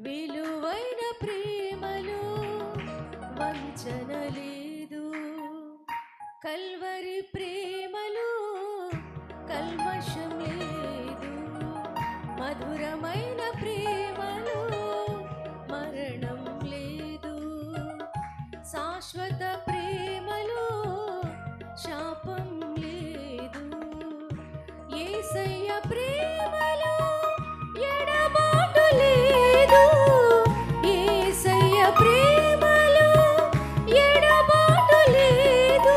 విలువైన ప్రేమలో వంచన లేదు, కల్వరి ప్రేమలో కల్మషం లేదు, మధురమైన ప్రేమలో మరణం లేదు, శాశ్వత ప్రేమలో శాపం లేదు, యేసయ్య ప్రేమలో ఎడబాటు లేదు, యేసయ్య ప్రేమలో ఎడబాటు లేదు,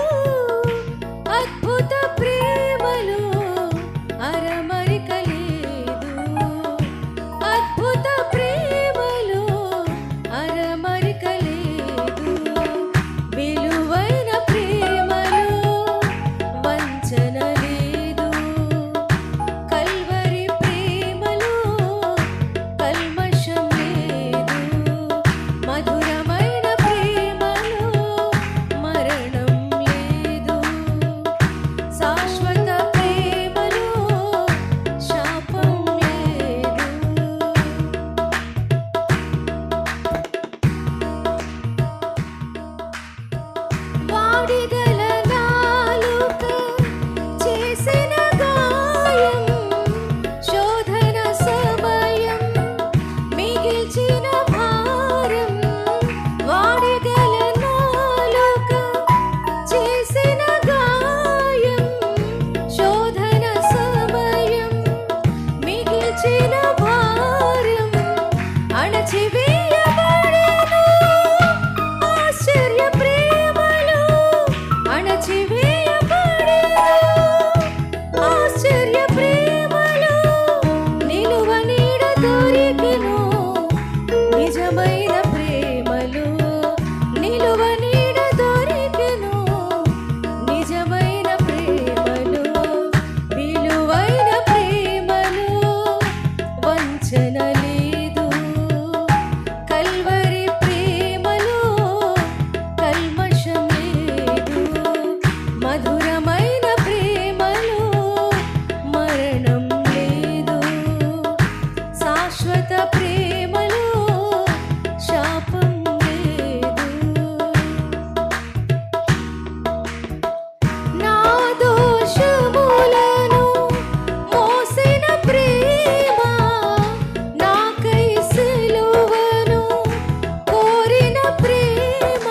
అద్భుత ప్రేమలో అరమరిక లేదు, అద్భుత ప్రేమలో అరమరిక లేదు, విలువైన ప్రేమలో వంచన లేదు, కల్వరి ప్రేమలో కల్మషం లేదు, మధురమైన ప్రేమలో మరణం లేదు, శాశ్వత ప్రేమలో శాపం లేదు. వాడిగల నాలుక చేసిన గాయం, శోధన సమయం మిగిల్చిన భారం, వాడిగల నాలుక చేసిన గాయం, శోధన సమయం మిగిల్చిన భారం, అణచివేయబడెను ఆశ్చర్య ప్రేమలో, అణచివేయబడెను ఆశ్చర్య ప్రేమలో, నిలువ నీడ దొరికెను నిజమైన ప్రేమలో, నిలువ నీడ దొరికెను నిజమైన ప్రేమలో, విలువైన ప్రేమలో వంచన లేదు, కల్వరి ప్రేమలో కల్మషం లేదు, మధురమైన ప్రేమలో మరణం లేదు, శాశ్వత ప్రేమలో శాపం లేదు. నా దోషములను మోసిన ప్రేమ, నాకై సిలువను కోరిన ప్రేమ,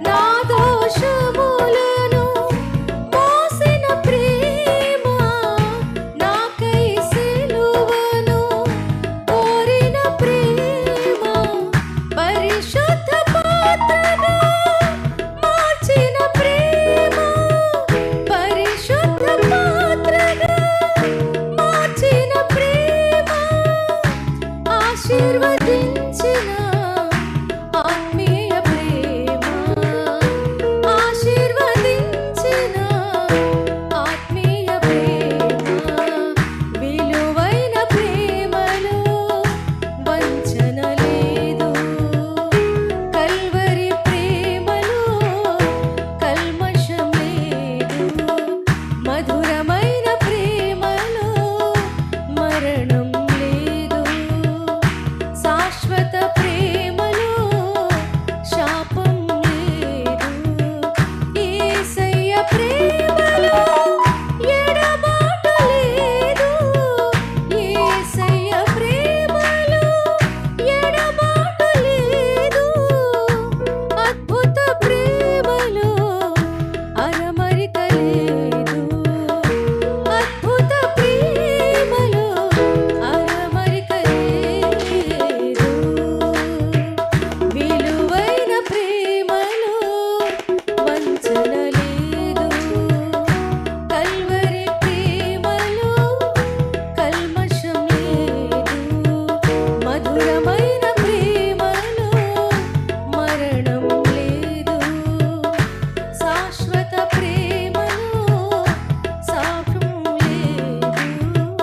నా దోషములను మోసిన ప్రేమ, నాకై సిలువను కోరిన ప్రేమ, పరిశుద్ధ పాత్రగా మార్చిన ప్రేమ, పరిశుద్ధ పాత్రగా మార్చిన ప్రేమ, ఆశీర్వదించిన